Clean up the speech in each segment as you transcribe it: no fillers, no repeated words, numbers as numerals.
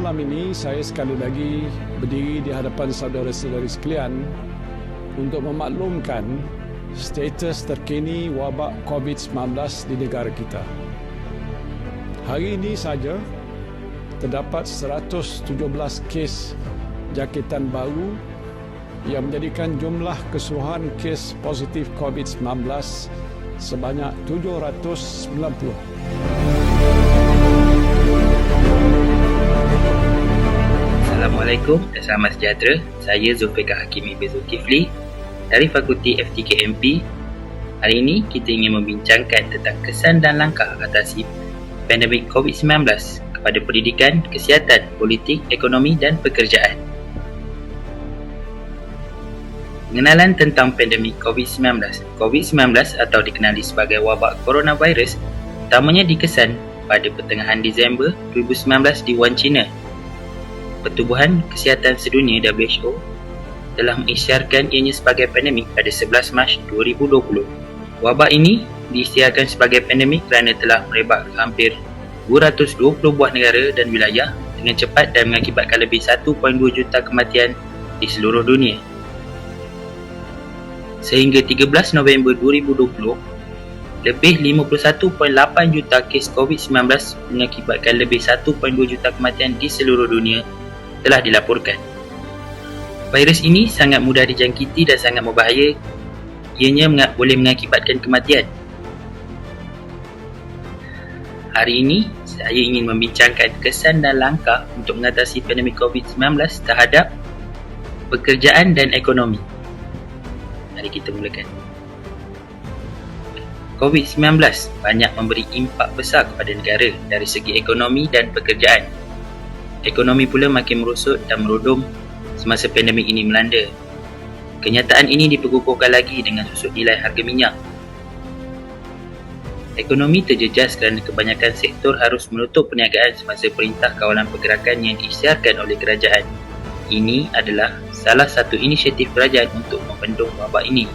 malam ini saya sekali lagi berdiri di hadapan saudara-saudari sekalian untuk memaklumkan status terkini wabak COVID-19 di negara kita. Hari ini saja terdapat 117 kes jangkitan baru yang menjadikan jumlah keseluruhan kes positif COVID-19 sebanyak 790. Assalamualaikum dan selamat sejahtera. Saya Zulfikar Hakimi bin Zulkifli dari Fakulti FTKMP. Hari ini kita ingin membincangkan tentang kesan dan langkah atasi pandemik COVID-19 kepada pendidikan, kesihatan, politik, ekonomi dan pekerjaan. Pengenalan tentang pandemik COVID-19. COVID-19 atau dikenali sebagai wabak coronavirus utamanya dikesan pada pertengahan Disember 2019 di Wuhan, China. Pertubuhan Kesihatan Sedunia WHO telah mengisytiharkan ianya sebagai pandemik pada 11 Mac 2020. Wabak ini diisytiharkan sebagai pandemik kerana telah merebak ke hampir 220 buah negara dan wilayah dengan cepat dan mengakibatkan lebih 1.2 juta kematian di seluruh dunia. Sehingga 13 November 2020, lebih 51.8 juta kes COVID-19 mengakibatkan lebih 1.2 juta kematian di seluruh dunia telah dilaporkan. Virus ini sangat mudah dijangkiti dan sangat berbahaya. Ianya boleh mengakibatkan kematian. Hari ini, saya ingin membincangkan kesan dan langkah untuk mengatasi pandemik COVID-19 terhadap pekerjaan dan ekonomi. Mari kita mulakan. COVID-19 banyak memberi impak besar kepada negara dari segi ekonomi dan pekerjaan. Ekonomi pula makin merosot dan merodom semasa pandemik ini melanda. Kenyataan ini diperkukuhkan lagi dengan susut nilai harga minyak. Ekonomi terjejas kerana kebanyakan sektor harus menutup perniagaan semasa Perintah Kawalan Pergerakan yang diisytiharkan oleh kerajaan. Ini adalah salah satu inisiatif kerajaan untuk membendung wabak ini.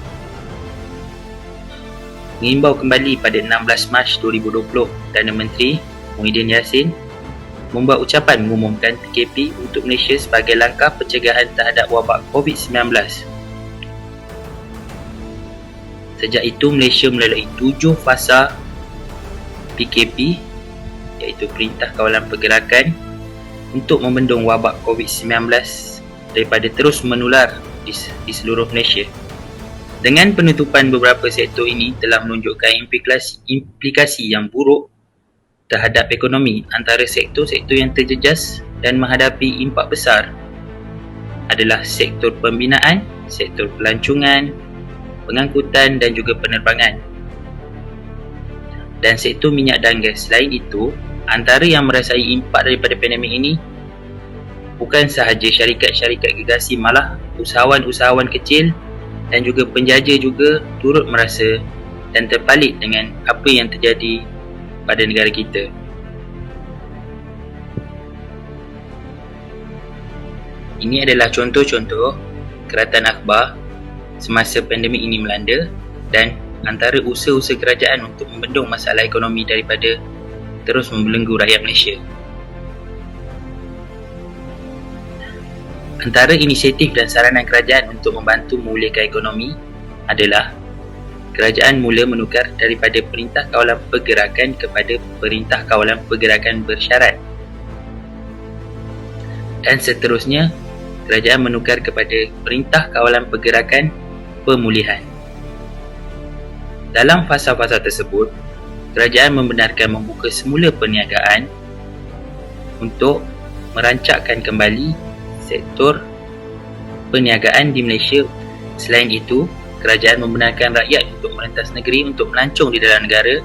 Mengimbau kembali pada 16 Mac 2020, Perdana Menteri Muhyiddin Yassin membuat ucapan mengumumkan PKP untuk Malaysia sebagai langkah pencegahan terhadap wabak COVID-19. Sejak itu, Malaysia melalui 7 fasa PKP iaitu Perintah Kawalan Pergerakan untuk membendung wabak COVID-19 daripada terus menular di seluruh Malaysia. Dengan penutupan beberapa sektor ini telah menunjukkan implikasi yang buruk terhadap ekonomi. Antara sektor-sektor yang terjejas dan menghadapi impak besar adalah sektor pembinaan, sektor pelancongan, pengangkutan dan juga penerbangan, dan sektor minyak dan gas. Selain itu, antara yang merasai impak daripada pandemik ini bukan sahaja syarikat-syarikat gergasi, malah usahawan-usahawan kecil dan juga penjaja juga turut merasa dan terpalit dengan apa yang terjadi pada negara kita. Ini adalah contoh-contoh keratan akhbar semasa pandemik ini melanda dan antara usaha-usaha kerajaan untuk membendung masalah ekonomi daripada terus membelenggu rakyat Malaysia. Antara inisiatif dan saranan kerajaan untuk membantu memulihkan ekonomi adalah kerajaan mula menukar daripada Perintah Kawalan Pergerakan kepada Perintah Kawalan Pergerakan Bersyarat. Dan seterusnya, kerajaan menukar kepada Perintah Kawalan Pergerakan Pemulihan. Dalam fasa-fasa tersebut, kerajaan membenarkan membuka semula perniagaan untuk merancakkan kembali sektor perniagaan di Malaysia. Selain itu, kerajaan membenarkan rakyat untuk merentas negeri untuk melancong di dalam negara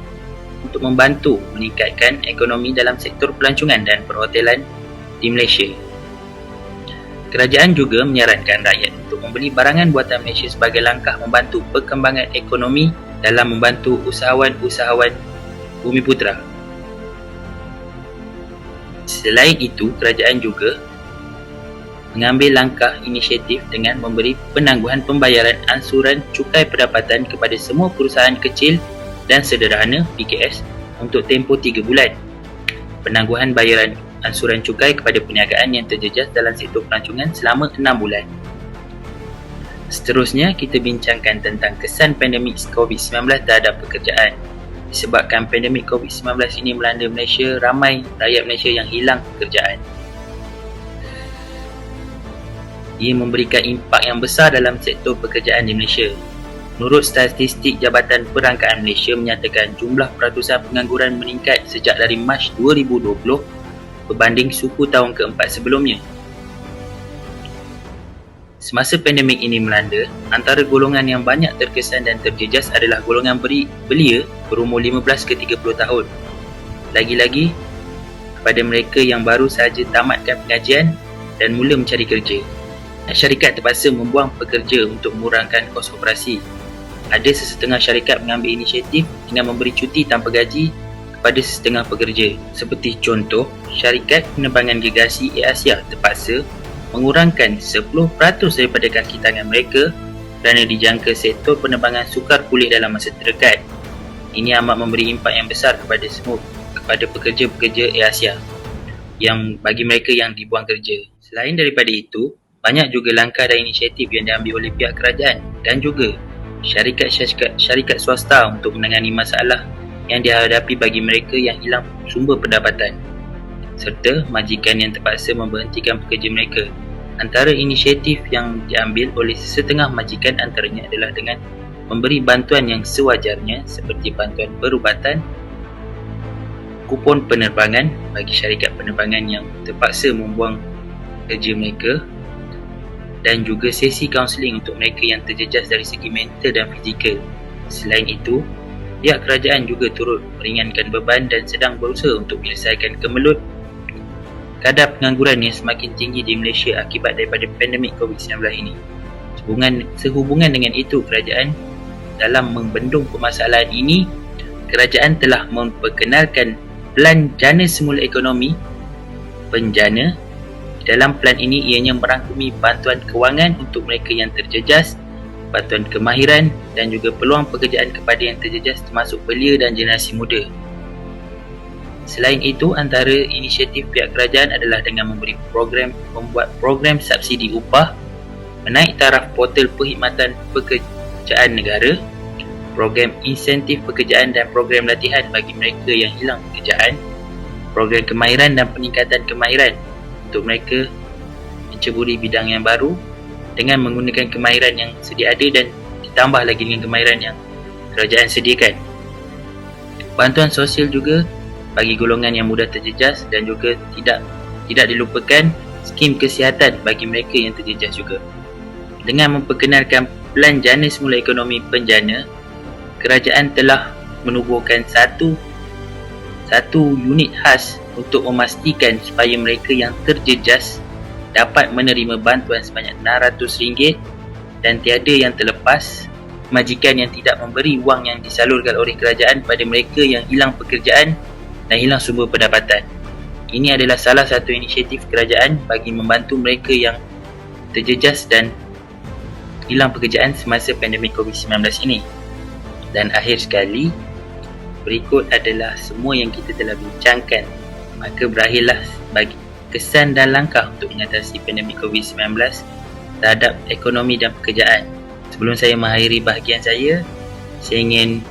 untuk membantu meningkatkan ekonomi dalam sektor pelancongan dan perhotelan di Malaysia. Kerajaan juga menyarankan rakyat untuk membeli barangan buatan Malaysia sebagai langkah membantu perkembangan ekonomi dalam membantu usahawan-usahawan Bumiputera. Selain itu, kerajaan juga mengambil langkah inisiatif dengan memberi penangguhan pembayaran ansuran cukai pendapatan kepada semua perusahaan kecil dan sederhana PKS untuk tempoh 3 bulan. Penangguhan bayaran ansuran cukai kepada perniagaan yang terjejas dalam sektor pelancongan selama 6 bulan. Seterusnya, kita bincangkan tentang kesan pandemik COVID-19 terhadap pekerjaan. Disebabkan pandemik COVID-19 ini melanda Malaysia, ramai rakyat Malaysia yang hilang pekerjaan. Ia memberikan impak yang besar dalam sektor pekerjaan di Malaysia. Menurut statistik Jabatan Perangkaan Malaysia menyatakan jumlah peratusan pengangguran meningkat sejak dari Mac 2020 berbanding suku tahun keempat sebelumnya. Semasa pandemik ini melanda, antara golongan yang banyak terkesan dan terjejas adalah golongan belia berumur 15 ke 30 tahun. Lagi-lagi, kepada mereka yang baru sahaja tamatkan pengajian dan mula mencari kerja. Syarikat terpaksa membuang pekerja untuk mengurangkan kos operasi. Ada sesetengah syarikat mengambil inisiatif dengan memberi cuti tanpa gaji kepada sesetengah pekerja. Seperti contoh, syarikat penerbangan gergasi Air Asia terpaksa mengurangkan 10% daripada kaki tangan mereka kerana dijangka sektor penerbangan sukar pulih dalam masa terdekat. Ini amat memberi impak yang besar kepada pekerja-pekerja Air Asia yang bagi mereka yang dibuang kerja. Selain daripada itu, banyak juga langkah dan inisiatif yang diambil oleh pihak kerajaan dan juga syarikat swasta untuk menangani masalah yang dihadapi bagi mereka yang hilang sumber pendapatan serta majikan yang terpaksa memberhentikan pekerja mereka. Antara inisiatif yang diambil oleh sesetengah majikan antaranya adalah dengan memberi bantuan yang sewajarnya seperti bantuan perubatan, kupon penerbangan bagi syarikat penerbangan yang terpaksa membuang kerja mereka, dan juga sesi kaunseling untuk mereka yang terjejas dari segi mental dan fizikal. Selain itu, pihak kerajaan juga turut meringankan beban dan sedang berusaha untuk menyelesaikan kemelut kadar pengangguran yang semakin tinggi di Malaysia akibat daripada pandemik COVID-19 ini. Sehubungan dengan itu, kerajaan dalam membendung permasalahan ini, kerajaan telah memperkenalkan Pelan Jana Semula Ekonomi Penjana. Dalam pelan ini ianya merangkumi bantuan kewangan untuk mereka yang terjejas, bantuan kemahiran dan juga peluang pekerjaan kepada yang terjejas termasuk belia dan generasi muda. Selain itu, antara inisiatif pihak kerajaan adalah dengan membuat program subsidi upah, menaik taraf portal perkhidmatan pekerjaan negara, program insentif pekerjaan dan program latihan bagi mereka yang hilang pekerjaan, program kemahiran dan peningkatan kemahiran untuk mereka menceburi bidang yang baru dengan menggunakan kemahiran yang sedia ada dan ditambah lagi dengan kemahiran yang kerajaan sediakan. Bantuan sosial juga bagi golongan yang mudah terjejas dan juga tidak dilupakan skim kesihatan bagi mereka yang terjejas juga. Dengan memperkenalkan Pelan Jana Semula Ekonomi Penjana, kerajaan telah menubuhkan satu unit khas untuk memastikan supaya mereka yang terjejas dapat menerima bantuan sebanyak RM600 dan tiada yang terlepas majikan yang tidak memberi wang yang disalurkan oleh kerajaan pada mereka yang hilang pekerjaan dan hilang sumber pendapatan. Ini adalah salah satu inisiatif kerajaan bagi membantu mereka yang terjejas dan hilang pekerjaan semasa pandemik COVID-19 ini. Dan akhir sekali, berikut adalah semua yang kita telah bincangkan. Maka berakhirlah bagi kesan dan langkah untuk mengatasi pandemik COVID-19 terhadap ekonomi dan pekerjaan. Sebelum saya mengakhiri bahagian saya ingin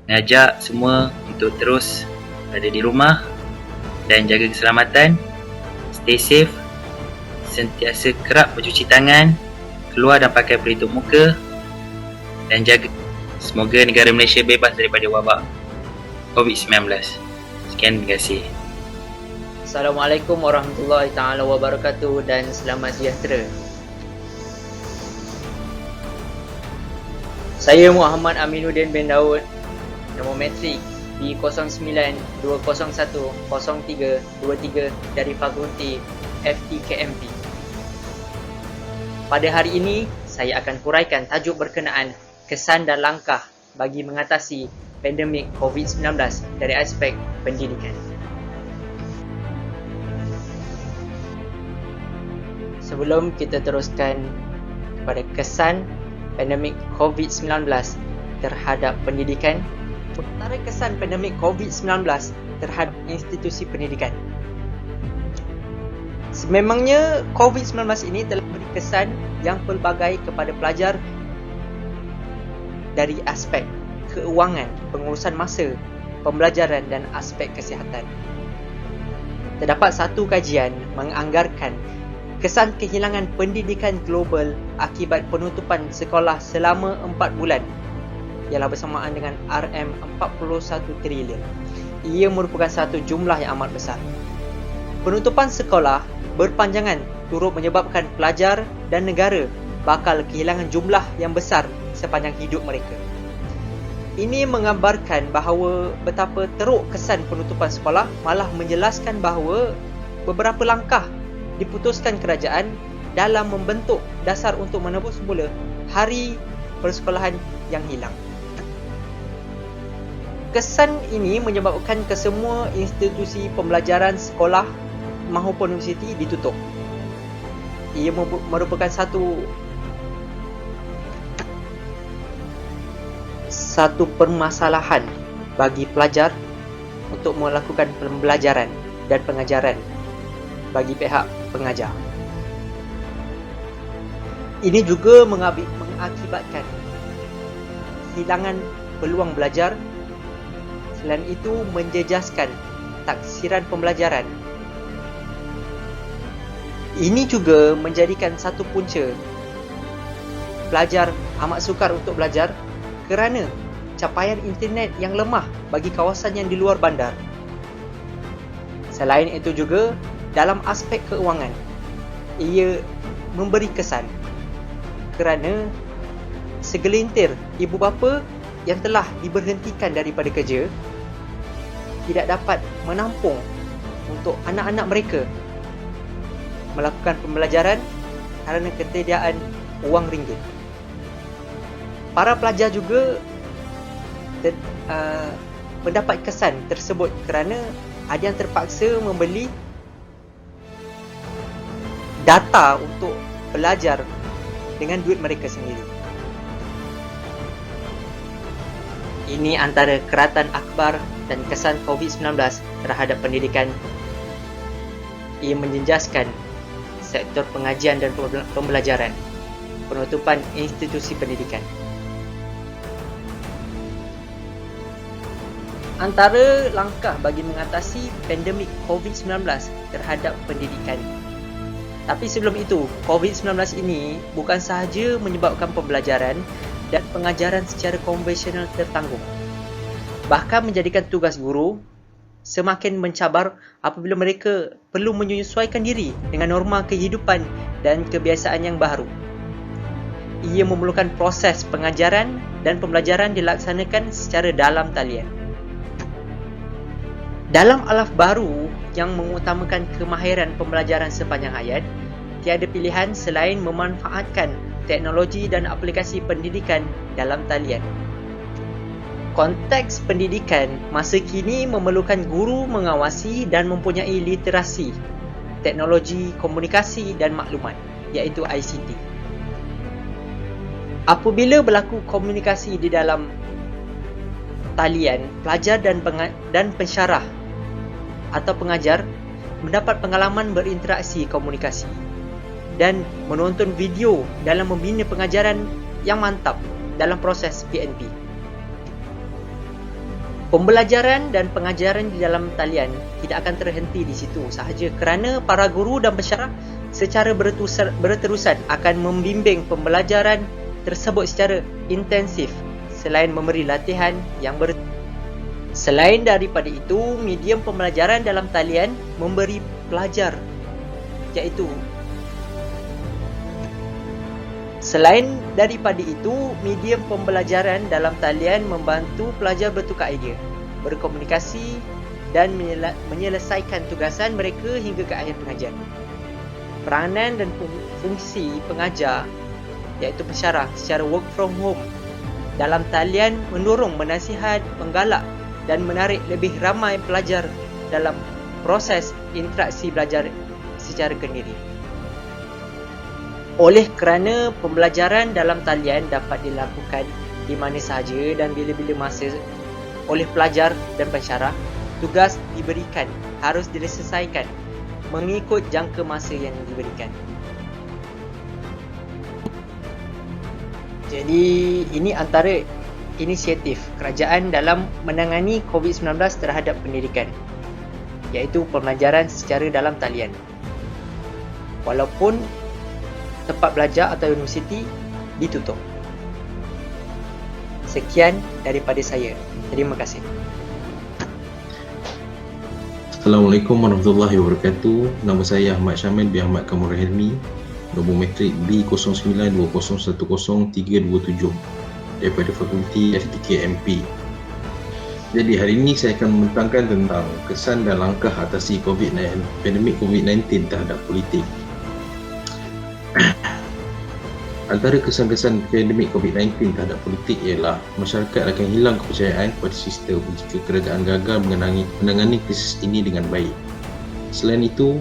mengajak semua untuk terus berada di rumah dan jaga keselamatan, stay safe, sentiasa kerap mencuci tangan, keluar dan pakai pelitup muka dan jaga. Semoga negara Malaysia bebas daripada wabak COVID-19. Sekian, terima kasih. Assalamualaikum warahmatullahi taala wabarakatuh dan selamat sejahtera. Saya Muhammad Aminuddin bin Daud, nombor matrik B09-201-0323 dari Fakulti FTKMP. Pada hari ini, saya akan huraikan tajuk berkenaan kesan dan langkah bagi mengatasi pandemik COVID-19 dari aspek pendidikan. Sebelum kita teruskan kepada kesan pandemik COVID-19 terhadap pendidikan, antara kesan pandemik COVID-19 terhadap institusi pendidikan. Sememangnya COVID-19 ini telah beri kesan yang pelbagai kepada pelajar dari aspek keuangan, pengurusan masa, pembelajaran dan aspek kesihatan. Terdapat satu kajian menganggarkan kesan kehilangan pendidikan global akibat penutupan sekolah selama 4 bulan ialah bersamaan dengan RM41 trilion. Ia merupakan satu jumlah yang amat besar. Penutupan sekolah berpanjangan turut menyebabkan pelajar dan negara bakal kehilangan jumlah yang besar sepanjang hidup mereka. Ini menggambarkan bahawa betapa teruk kesan penutupan sekolah, malah menjelaskan bahawa beberapa langkah diputuskan kerajaan dalam membentuk dasar untuk menebus semula hari persekolahan yang hilang. Kesan ini menyebabkan kesemua institusi pembelajaran sekolah maupun universiti ditutup. Ia merupakan satu permasalahan bagi pelajar untuk melakukan pembelajaran dan pengajaran bagi pihak pengajar. Ini juga mengakibatkan kehilangan peluang belajar. Selain itu, menjejaskan taksiran pembelajaran. Ini juga menjadikan satu punca pelajar amat sukar untuk belajar kerana capaian internet yang lemah bagi kawasan yang di luar bandar. Selain itu juga, dalam aspek keuangan, ia memberi kesan kerana segelintir ibu bapa yang telah diberhentikan daripada kerja tidak dapat menampung untuk anak-anak mereka melakukan pembelajaran kerana ketiadaan wang ringgit. Para pelajar juga mendapat kesan tersebut kerana ada yang terpaksa membeli data untuk belajar dengan duit mereka sendiri. Ini antara keratan akhbar dan kesan COVID-19 terhadap pendidikan. Ia menjejaskan sektor pengajian dan pembelajaran, penutupan institusi pendidikan. Antara langkah bagi mengatasi pandemik COVID-19 terhadap pendidikan. Tapi sebelum itu, COVID-19 ini bukan sahaja menyebabkan pembelajaran dan pengajaran secara konvensional tertanggung, bahkan menjadikan tugas guru semakin mencabar apabila mereka perlu menyesuaikan diri dengan norma kehidupan dan kebiasaan yang baru. Ia memerlukan proses pengajaran dan pembelajaran dilaksanakan secara dalam talian. Dalam alaf baru yang mengutamakan kemahiran pembelajaran sepanjang hayat, tiada pilihan selain memanfaatkan teknologi dan aplikasi pendidikan dalam talian. Konteks pendidikan masa kini memerlukan guru mengawasi dan mempunyai literasi teknologi komunikasi dan maklumat, iaitu ICT. Apabila berlaku komunikasi di dalam talian, pelajar dan pensyarah atau pengajar mendapat pengalaman berinteraksi komunikasi dan menonton video dalam membina pengajaran yang mantap dalam proses PNP. Pembelajaran dan pengajaran di dalam talian tidak akan terhenti di situ sahaja kerana para guru dan pensyarah secara berterusan akan membimbing pembelajaran tersebut secara intensif selain memberi latihan yang Selain daripada itu, medium pembelajaran dalam talian memberi pelajar iaitu Selain daripada itu, medium pembelajaran dalam talian membantu pelajar bertukar idea, berkomunikasi dan menyelesaikan tugasan mereka hingga ke akhir pengajian. Peranan dan fungsi pengajar iaitu pensyarah secara work from home dalam talian mendorong, menasihat, menggalak dan menarik lebih ramai pelajar dalam proses interaksi belajar secara kendiri. Oleh kerana pembelajaran dalam talian dapat dilakukan di mana sahaja dan bila-bila masa oleh pelajar dan pensyarah, tugas diberikan harus diselesaikan mengikut jangka masa yang diberikan. Jadi ini antara inisiatif kerajaan dalam menangani COVID-19 terhadap pendidikan, iaitu pembelajaran secara dalam talian. Walaupun tempat belajar atau universiti ditutup. Sekian daripada saya. Terima kasih. Assalamualaikum warahmatullahi wabarakatuh. Nama saya Ahmad Syamil bin Ahmad Kamurul Hilmi, nombor matrik B0920103227 daripada Fakulti FTKMP. Jadi hari ini saya akan membentangkan tentang kesan dan langkah atasi pandemik COVID-19 terhadap politik. Antara kesan-kesan pandemik COVID-19 terhadap politik ialah masyarakat akan hilang kepercayaan kepada sistem jika kerajaan gagal menangani krisis ini dengan baik. Selain itu,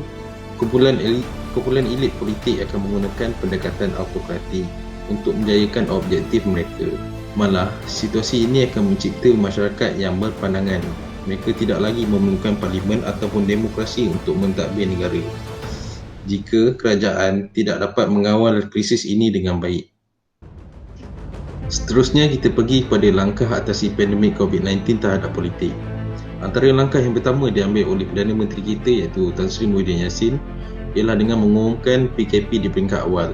kumpulan elit politik akan menggunakan pendekatan autokratik untuk menjayakan objektif mereka. Malah, situasi ini akan mencipta masyarakat yang berpandangan mereka tidak lagi memerlukan parlimen ataupun demokrasi untuk mentadbir negara jika kerajaan tidak dapat mengawal krisis ini dengan baik. Seterusnya, kita pergi kepada langkah atasi pandemik COVID-19 terhadap politik. Antara langkah yang pertama diambil oleh Perdana Menteri kita iaitu Tan Sri Muhyiddin Yassin ialah dengan mengumumkan PKP di peringkat awal.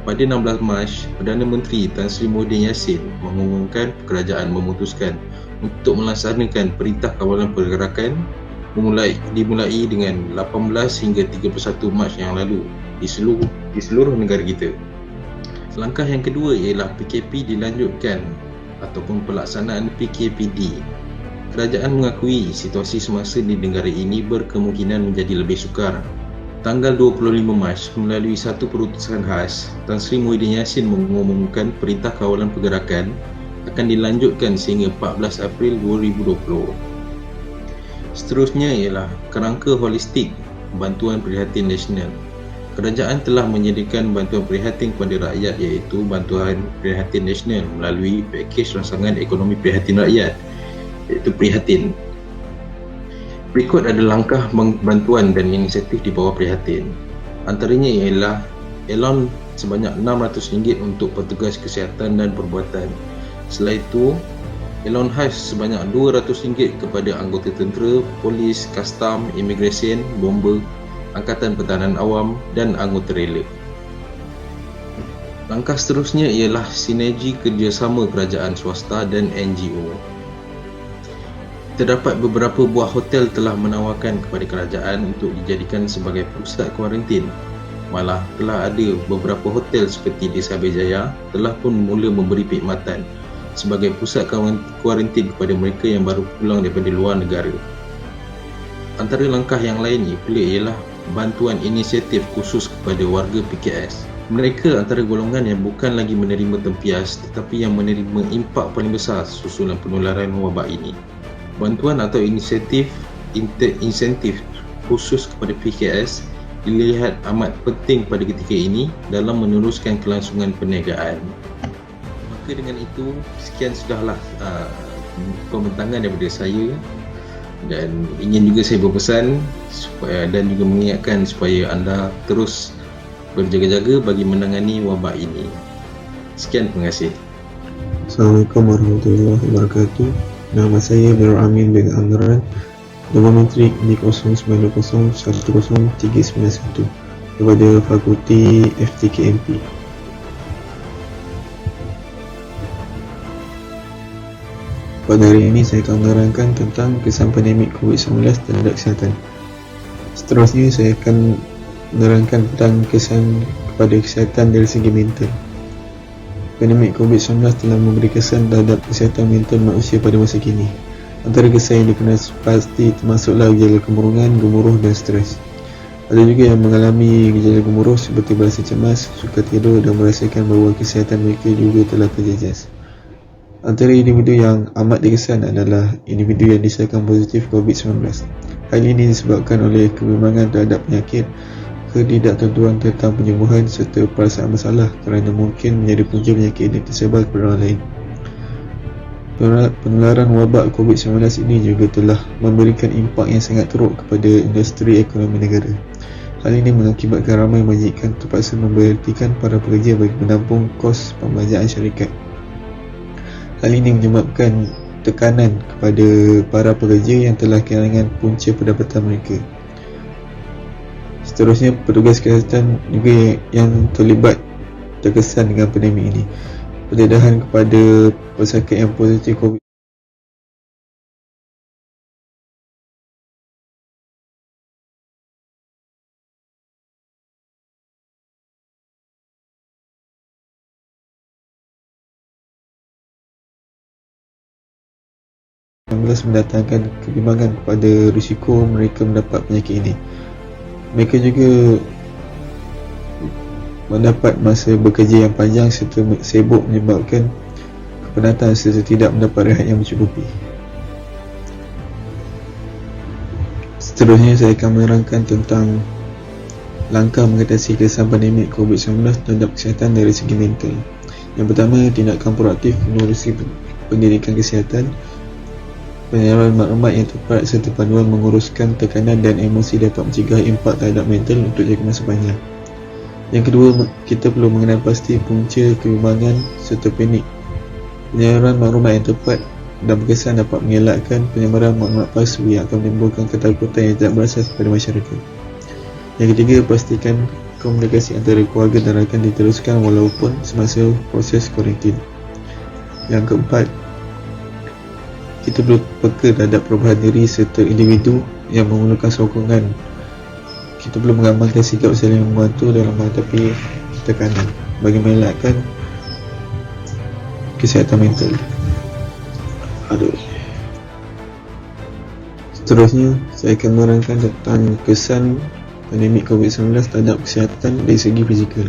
Pada 16 Mac, Perdana Menteri Tan Sri Muhyiddin Yassin mengumumkan kerajaan memutuskan untuk melaksanakan Perintah Kawalan Pergerakan dimulai dengan 18 hingga 31 Mac yang lalu di seluruh negara kita. Langkah yang kedua ialah PKP dilanjutkan ataupun pelaksanaan PKPD. Kerajaan mengakui situasi semasa di negara ini berkemungkinan menjadi lebih sukar. Tanggal 25 Mac, melalui satu keputusan khas, Tan Sri Muhyiddin Yassin mengumumkan Perintah Kawalan Pergerakan akan dilanjutkan sehingga 14 April 2020. Seterusnya ialah kerangka holistik bantuan prihatin nasional. Kerajaan telah menyediakan bantuan prihatin kepada rakyat iaitu bantuan prihatin nasional melalui pakej rangsangan ekonomi prihatin rakyat iaitu Prihatin. Berikut ada langkah bantuan dan inisiatif di bawah Prihatin. Antaranya ialah elon sebanyak RM600 untuk petugas kesihatan dan perubatan. Selain itu, elon khas sebanyak RM200 kepada anggota tentera, polis, kastam, imigresen, bomba, Angkatan Pertahanan Awam dan anggota rela. Langkah seterusnya ialah sinergi kerjasama kerajaan swasta dan NGO. Terdapat beberapa buah hotel telah menawarkan kepada kerajaan untuk dijadikan sebagai pusat kuarantin. Malah telah ada beberapa hotel seperti di Sabah Jaya telah pun mula memberi perkhidmatan sebagai pusat kuarantin kepada mereka yang baru pulang daripada luar negara. Antara langkah yang lainnya pula ialah bantuan inisiatif khusus kepada warga PKS. Mereka antara golongan yang bukan lagi menerima tempias tetapi yang menerima impak paling besar susulan penularan wabak ini. Bantuan atau insentif khusus kepada PKS dilihat amat penting pada ketika ini dalam meneruskan kelangsungan perniagaan. Maka dengan itu, sekian sudahlah pembentangan daripada saya, dan ingin juga saya berpesan dan juga mengingatkan supaya anda terus berjaga-jaga bagi menangani wabak ini. Sekian, terima kasih. Assalamualaikum warahmatullahi wabarakatuh. Nama saya Nur Amin bin Amran, nombor matrik B0920101391 daripada Fakulti FTKMP. Pada hari ini saya akan menerangkan tentang kesan pandemik COVID-19 terhadap kesihatan. Seterusnya saya akan menerangkan tentang kesan kepada kesihatan dari segi mental. Pandemik COVID-19 telah memberi kesan terhadap kesihatan mental manusia pada masa kini. Antara kesan yang dikenal pasti termasuklah gejala kemurungan, gemuruh dan stres. Ada juga yang mengalami gejala gemuruh seperti berasa cemas, sukar tidur dan merasakan bahawa kesihatan mereka juga telah terjejas. Antara individu yang amat dikesan adalah individu yang disahkan positif COVID-19. Hal ini disebabkan oleh kebimbangan terhadap penyakit, ketidaktentuan tentang penyembuhan serta perasaan bersalah kerana mungkin menjadi punca penyakit ini tersebar kepada orang lain. Penularan wabak COVID-19 ini juga telah memberikan impak yang sangat teruk kepada industri ekonomi negara. Hal ini mengakibatkan ramai majikan terpaksa memberhentikan para pekerja bagi menampung kos pembajaran syarikat. Hal ini menyebabkan tekanan kepada para pekerja yang telah kehilangan punca pendapatan mereka. Seterusnya, petugas kesihatan juga yang terlibat terkesan dengan pandemik ini. Pendedahan kepada pesakit yang positif COVID mendatangkan kebimbangan kepada risiko mereka mendapat penyakit ini. Mereka juga mendapat masa bekerja yang panjang serta sibuk menyebabkan kepenatan serta tidak mendapat rehat yang mencukupi. Seterusnya, saya akan menerangkan tentang langkah mengatasi kesan pandemik COVID-19 terhadap kesihatan dari segi mental. Yang pertama, tindakan proaktif menerusi pendidikan kesihatan, penyaluran maklumat yang tepat serta panduan menguruskan tekanan dan emosi dapat mencegah impak terhadap mental untuk jangka masa panjang. Yang kedua, kita perlu mengenal pasti punca kebimbangan serta panik. Penyaluran maklumat yang tepat dan berkesan dapat mengelakkan penyebaran maklumat palsu yang akan menimbulkan ketakutan yang tidak berasas pada masyarakat. Yang ketiga, pastikan komunikasi antara keluarga dan rakan diteruskan walaupun semasa proses kuarantin. Yang keempat, kita perlu peka terhadap perubahan diri serta individu yang memerlukan sokongan. Kita perlu mengamalkan sikap saling membantu dalam menghadapi tekanan bagi mengelakkan kesihatan mental. Seterusnya, saya akan menerangkan tentang kesan pandemik COVID-19 terhadap kesihatan dari segi fizikal.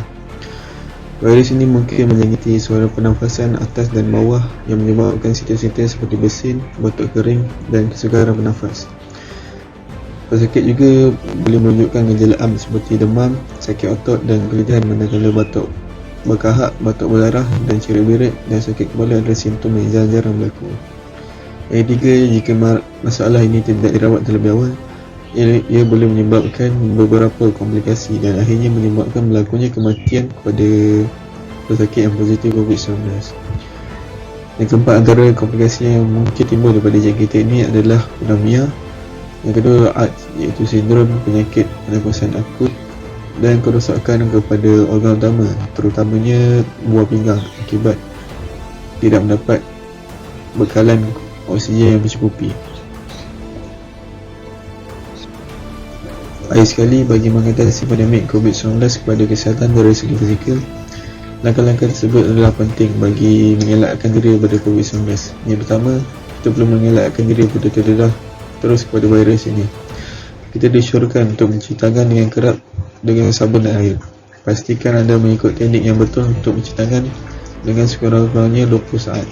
Virus ini mungkin menjangkiti saluran pernafasan atas dan bawah yang menyebabkan simptom-simptom seperti bersin, batuk kering dan kesukaran bernafas. Pesakit juga boleh menunjukkan gejala am seperti demam, sakit otot dan keletihan manakala batuk berkahak, batuk berdarah dan cerit-berit dan sakit kepala adalah simptom yang jarang-jarang berlaku. Yang ketiga, jika masalah ini tidak dirawat terlebih awal, ia boleh menyebabkan beberapa komplikasi dan akhirnya menyebabkan berlakunya kematian kepada pesakit yang positif COVID-19. Yang keempat, antara komplikasi yang mungkin timbul daripada jangkitan ini adalah pneumonia. Yang kedua, AIDS, iaitu sindrom penyakit pernafasan akut dan kerosakan kepada organ utama, terutamanya buah pinggang akibat tidak mendapat bekalan oksigen yang mencukupi. Akhir sekali, bagi mengatasi pandemik COVID-19 kepada kesihatan dari segi fizikal, langkah-langkah tersebut adalah penting bagi mengelakkan diri daripada COVID-19. Yang pertama, kita perlu mengelakkan diri daripada terdedah terus kepada virus ini. Kita disyorkan untuk mencuci tangan dengan kerap dengan sabun dan air. Pastikan anda mengikut teknik yang betul untuk mencuci tangan dengan sekurang-kurangnya 20 saat.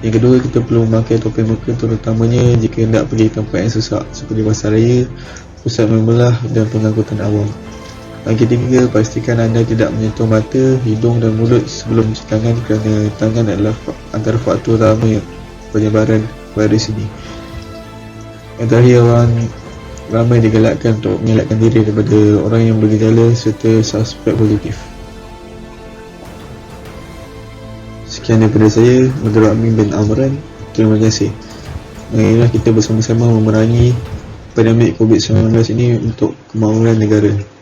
Yang kedua, kita perlu memakai topeng muka terutamanya jika hendak pergi tempat yang sesak seperti pasaraya, pusat membelah dan pengangkutan awam. Yang ketiga, pastikan anda tidak menyentuh mata, hidung dan mulut sebelum mencuci tangan kerana tangan adalah antara faktor utama penyebaran virus ini. Yang terakhir, orang ramai digalakkan untuk mengelakkan diri daripada orang yang bergejala serta suspek positif. Sekian daripada saya, Menurut Amin bin Amran. Terima kasih. Marilah kita bersama-sama memerangi pandemik COVID-19 ini untuk kemakmuran negara.